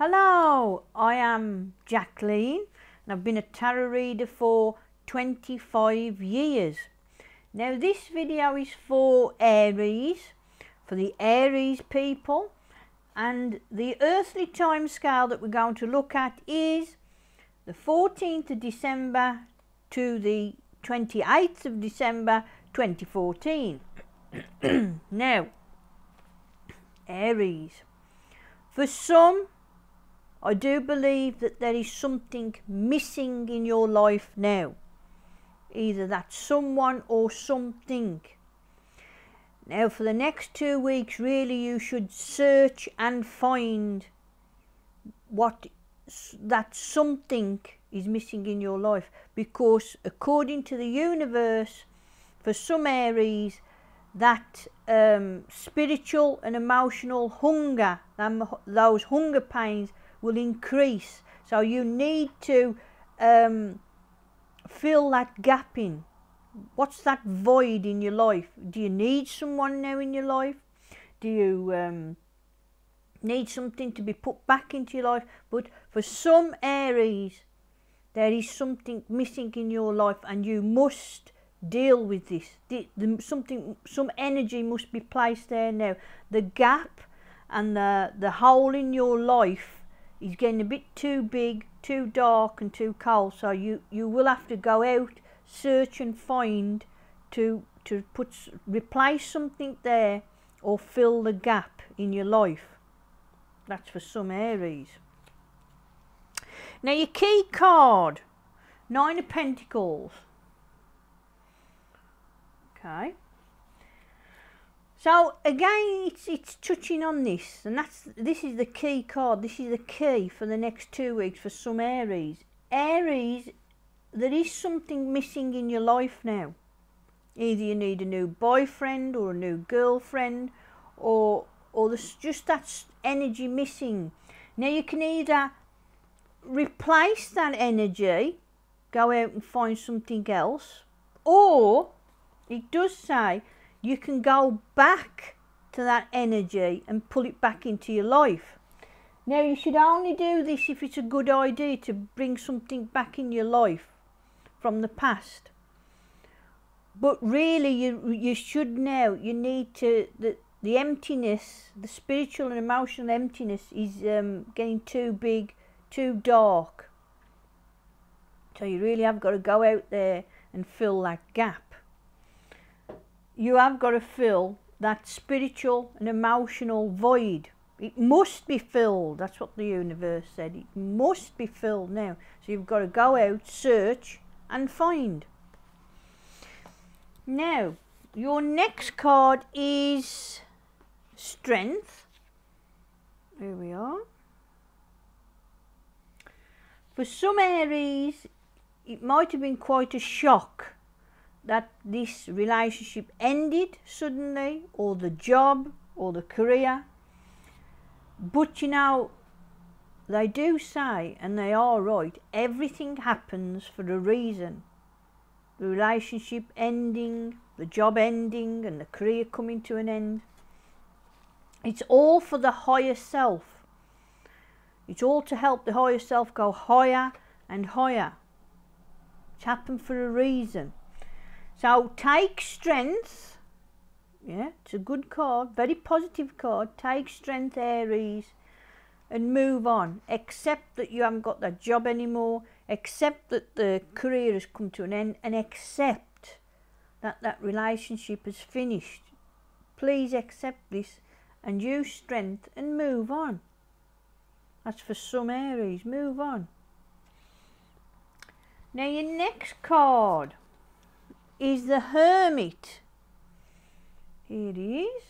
Hello, I am Jacqueline and I've been a tarot reader for 25 years. Now this video is for Aries, for the Aries people, and the earthly time scale that we're going to look at is the 14th of December to the 28th of December 2014. Now, Aries. For some, I do believe that there is something missing in your life now. Either that's someone or something. Now for the next 2 weeks, really you should search and find what that something is missing in your life. Because according to the universe, for some Aries, that spiritual and emotional hunger, those hunger pains will increase. So you need to fill that gap in. What's that void in your life? Do you need someone now in your life? Do you need something to be put back into your life? But for some Aries, there is something missing in your life and you must deal with this. Some energy must be placed there now. The gap and the hole in your life is getting a bit too big, too dark and too cold, so you will have to go out, search and find to replace something there or fill the gap in your life. That's for some Aries. Now your key card, 9 of Pentacles. Okay. So again, it's touching on this, and this is the key card. This is the key for the next 2 weeks for some Aries. Aries, there is something missing in your life now. Either you need a new boyfriend or a new girlfriend, or there's just that energy missing. Now you can either replace that energy, go out and find something else, or it does say you can go back to that energy and pull it back into your life. Now you should only do this if it's a good idea to bring something back in your life from the past. But really you should now, you need to, the emptiness, the spiritual and emotional emptiness is getting too big, too dark. So you really have got to go out there and fill that gap. You have got to fill that spiritual and emotional void. It must be filled. That's what the universe said. It must be filled now. So you've got to go out, search and find. Now, your next card is Strength. Here we are. For some Aries, it might have been quite a shock that this relationship ended suddenly, or the job, or the career. But you know, they do say, and they are right, everything happens for a reason. The relationship ending, the job ending, and the career coming to an end. It's all for the higher self. It's all to help the higher self go higher and higher. It's happened for a reason. So take Strength, yeah, it's a good card, very positive card. Take Strength, Aries, and move on. Accept that you haven't got that job anymore, accept that the career has come to an end, and accept that that relationship has finished. Please accept this and use Strength and move on. That's for some Aries, move on. Now your next card is the Hermit. Here it is.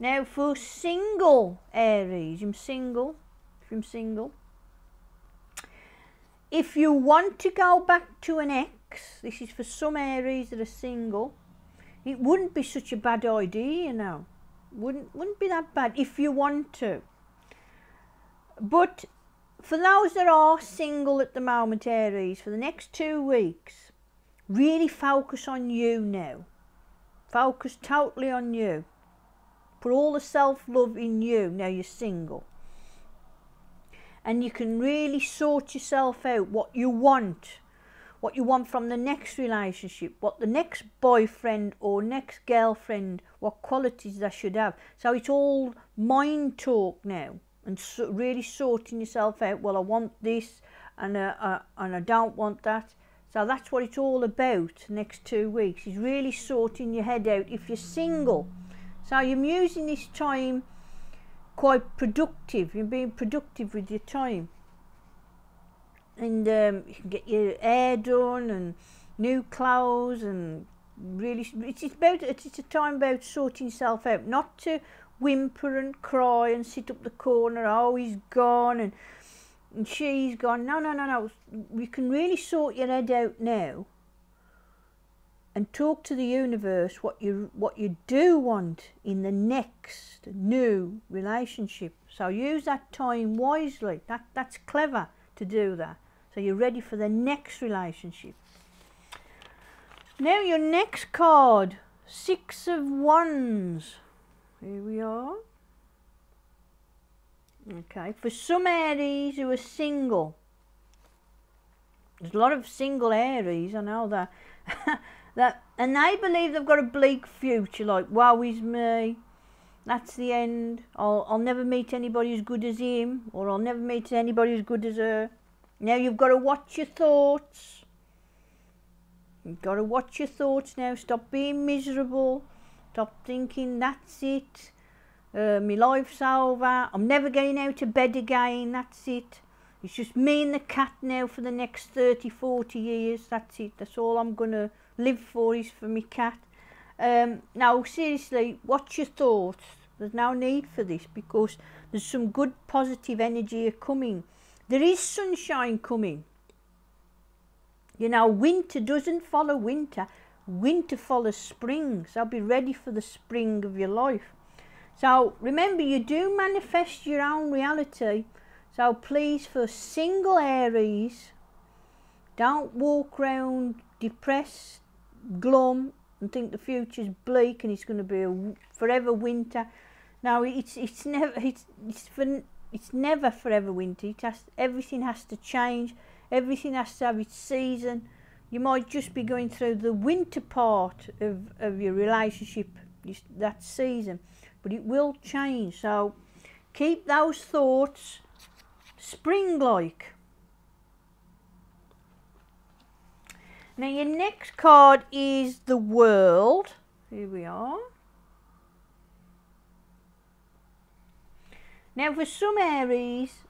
Now for single Aries, I'm single, if you want to go back to an ex, this is for some Aries that are single, it wouldn't be such a bad idea, you know. Wouldn't be that bad if you want to. But for those that are single at the moment, Aries, for the next 2 weeks, really focus on you now. Focus totally on you. put all the self-love in you. Now you're single. And you can really sort yourself out what you want from the next relationship, what the next boyfriend or next girlfriend, what qualities they should have. So it's all mind talk now, and so really sorting yourself out. Well, I want this, and I don't want that. So that's what it's all about. The next 2 weeks is really sorting your head out if you're single. So you're using this time quite productive. You're being productive with your time. And you can get your hair done and new clothes, and really it's a time about sorting yourself out, not to whimper and cry and sit up the corner, oh he's gone and she's gone. No. You can really sort your head out now and talk to the universe what you do want in the next new relationship. So use that time wisely. That's clever to do that. So you're ready for the next relationship. Now your next card, 6 of Wands. Here we are. Okay, for some Aries who are single. There's a lot of single Aries, I know that. And they believe they've got a bleak future, like, woe is me, that's the end, I'll never meet anybody as good as him, or I'll never meet anybody as good as her. Now you've got to watch your thoughts. You've got to watch your thoughts now. Stop being miserable. Stop thinking that's it. My life's over. I'm never getting out of bed again. That's it. It's just me and the cat now for the next 30, 40 years. That's it. That's all I'm going to live for, is for me cat. Now, seriously, watch your thoughts. There's no need for this, because there's some good positive energy coming. There is sunshine coming. You know, winter doesn't follow winter. Winter follows spring. So be ready for the spring of your life. So remember, you do manifest your own reality. So please, for single Aries, don't walk around depressed, glum, and think the future's bleak and it's going to be a forever winter. No, it's never forever winter. Everything has to change. Everything has to have its season. You might just be going through the winter part of your relationship, that season, but it will change. So keep those thoughts spring-like. Now your next card is the World. Here we are. Now for some Aries,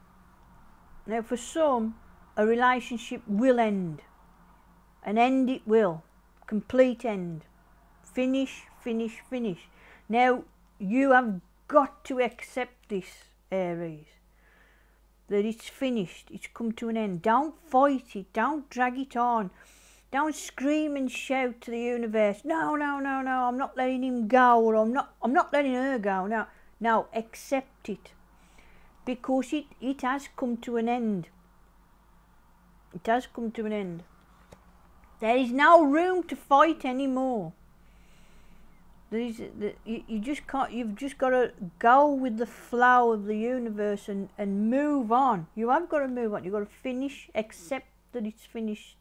a relationship will end. An end it will. Complete end. Finish, finish, finish. Now you have got to accept this, Aries. That it's finished. It's come to an end. Don't fight it. Don't drag it on. Don't scream and shout to the universe, no, I'm not letting him go, or I'm not letting her go. No, accept it. Because it has come to an end. It has come to an end. There is no room to fight anymore. You just can't. You've just got to go with the flow of the universe and move on. You have got to move on. You've got to finish, accept that it's finished,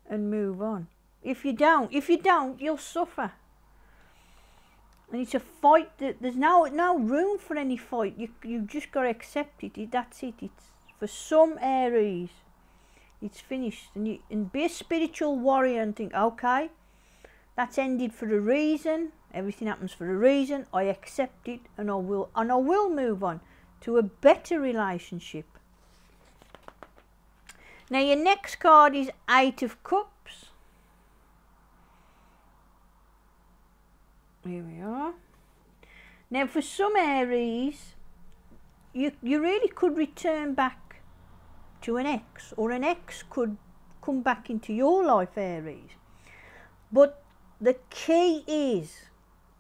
and move on. If you don't, you'll suffer. And it's a fight that there's no room for any fight. You've just got to accept it. That's it. It's for some Aries. It's finished. And be a spiritual warrior and think, okay, that's ended for a reason. Everything happens for a reason. I accept it, and I will move on to a better relationship. Now your next card is 8 of Cups. Here we are. Now for some Aries, you really could return back to an ex, or an ex could come back into your life, Aries. But the key is,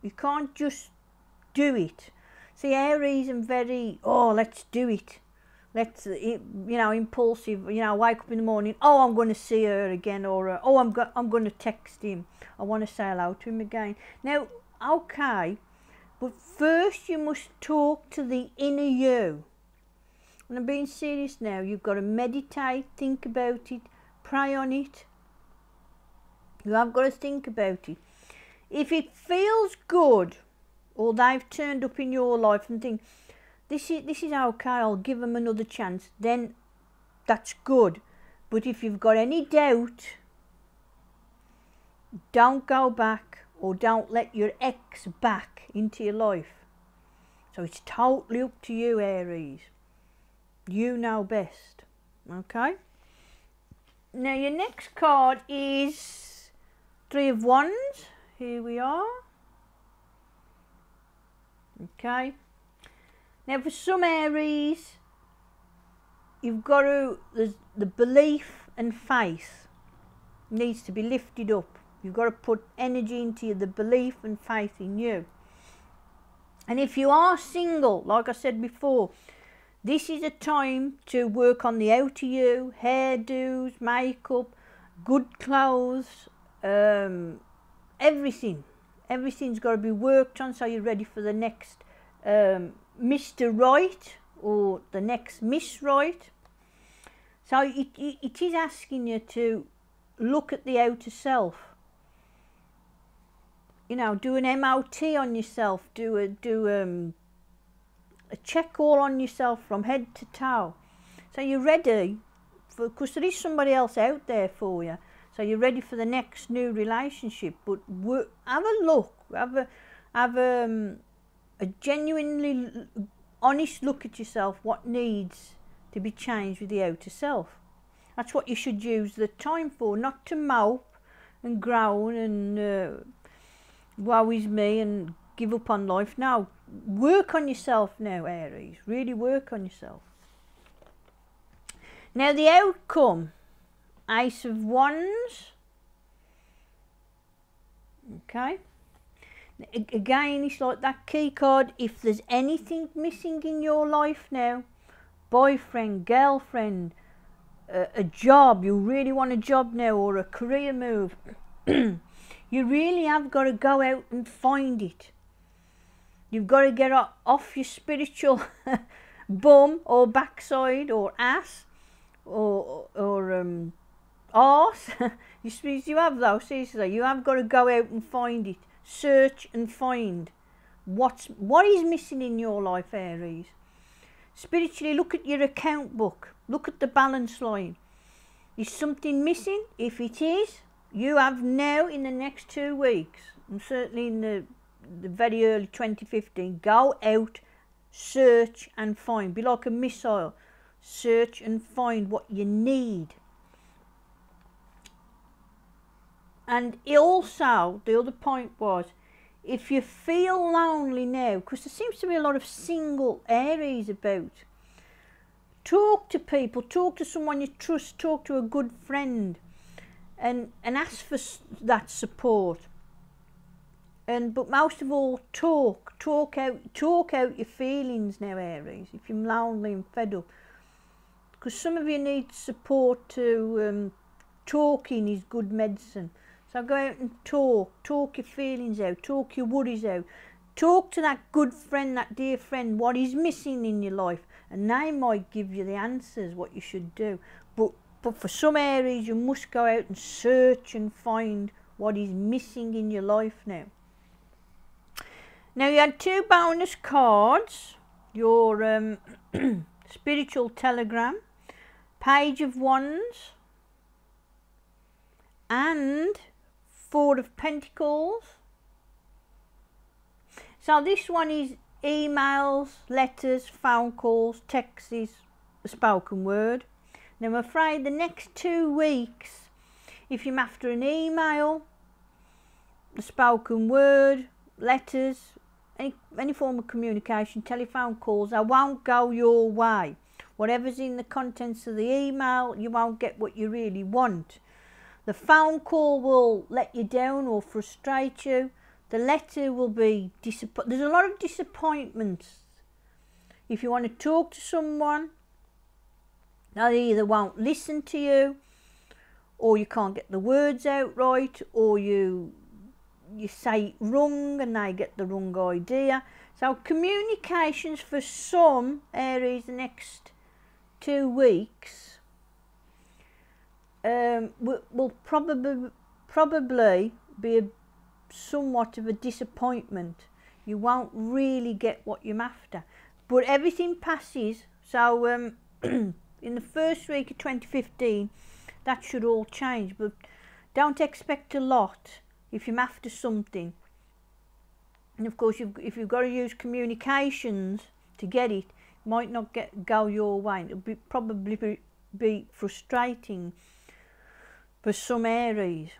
you can't just do it. See, Aries are very, let's do it. Let's, impulsive, wake up in the morning, I'm going to see her again, or, I'm going to text him. I want to say hello to him again. Now, okay, But first you must talk to the inner you. And I'm being serious now. You've got to meditate, think about it, pray on it. You have got to think about it. If it feels good, or they've turned up in your life and think, this is okay, I'll give them another chance, then that's good. But if you've got any doubt, don't go back, or don't let your ex back into your life. So it's totally up to you, Aries. You know best. Okay? Now your next card is Three of Wands. Here we are. Okay. Now for some Aries, you've got to, the belief and faith needs to be lifted up. You've got to put energy into the belief and faith in you. And if you are single, like I said before, this is a time to work on the outer you, hairdos, makeup, good clothes, everything. Everything's got to be worked on so you're ready for the next Mr. Right or the next Miss Right. So it is asking you to look at the outer self. You know, do an MOT on yourself, do a check all on yourself from head to toe. So you're ready, because there is somebody else out there for you. So you're ready for the next new relationship. But have a look, have a genuinely honest look at yourself, what needs to be changed with the outer self. That's what you should use the time for, not to mope and groan and woe is me and give up on life. No, work on yourself now, Aries. Really work on yourself. Now the outcome, Ace of Wands. Okay. Again, it's like that key card. If there's anything missing in your life now, boyfriend, girlfriend, a job, you really want a job now, or a career move, you really have got to go out and find it. You've got to get off your spiritual bum or backside or ass or arse. You have those, seriously. You have got to go out and find it. Search and find what is missing in your life, Aries. Spiritually, look at your account book. Look at the balance line. Is something missing? If it is, you have now in the next 2 weeks, and certainly in the very early 2015, go out, search and find. Be like a missile. Search and find what you need. And also, the other point was, if you feel lonely now, because there seems to be a lot of single Aries about, talk to people, talk to someone you trust, talk to a good friend, and ask for that support. But most of all, talk out your feelings now, Aries, if you're lonely and fed up. Because some of you need support to, talking is good medicine. So go out and talk your feelings out, talk your worries out. Talk to that good friend, that dear friend, what is missing in your life. And they might give you the answers, what you should do. But for some Aries, you must go out and search and find what is missing in your life now. Now you had 2 bonus cards. Your spiritual telegram, Page of Wands, and 4 of Pentacles. So this one is emails, letters, phone calls, texts, the spoken word. Now I'm afraid the next 2 weeks, if you're after an email, the spoken word, letters, any form of communication, telephone calls, I won't go your way. Whatever's in the contents of the email, you won't get what you really want. The phone call will let you down or frustrate you. The letter will be there's a lot of disappointments. If you want to talk to someone, they either won't listen to you, or you can't get the words out right, or you you say it wrong and they get the wrong idea. So communications for some Aries the next 2 weeks will probably be somewhat of a disappointment. You won't really get what you're after, but everything passes. So in the first week of 2015 that should all change, but don't expect a lot if you're after something. And of course, if you've got to use communications to get it, it might not go your way. It'll probably be frustrating for some Aries.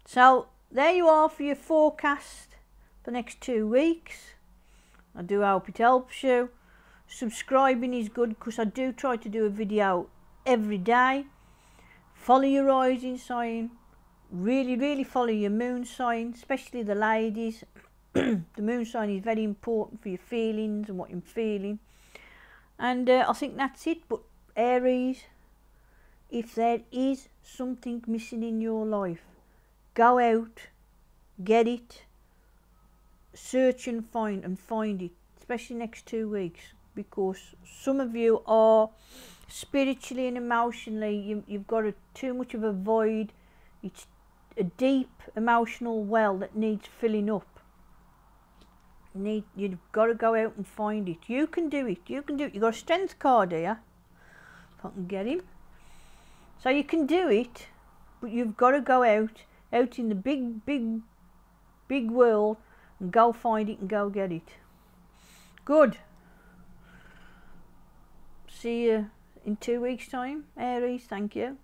So there you are for your forecast for the next 2 weeks. I do hope it helps you. Subscribing is good because I do try to do a video every day. Follow your rising sign. Really follow your moon sign, especially the ladies. The moon sign is very important for your feelings and what you're feeling. And I think that's it. But Aries, if there is something missing in your life, go out, get it, search and find it, especially next 2 weeks, because some of you are spiritually and emotionally, you've got too much of a void. It's a deep emotional well that needs filling up. You've got to go out and find it. You can do it. You can do it. You've got a strength card here, if I can get him. So you can do it, but you've got to go out in the big world and go find it and go get it. Good. See you in 2 weeks' time, Aries. Thank you.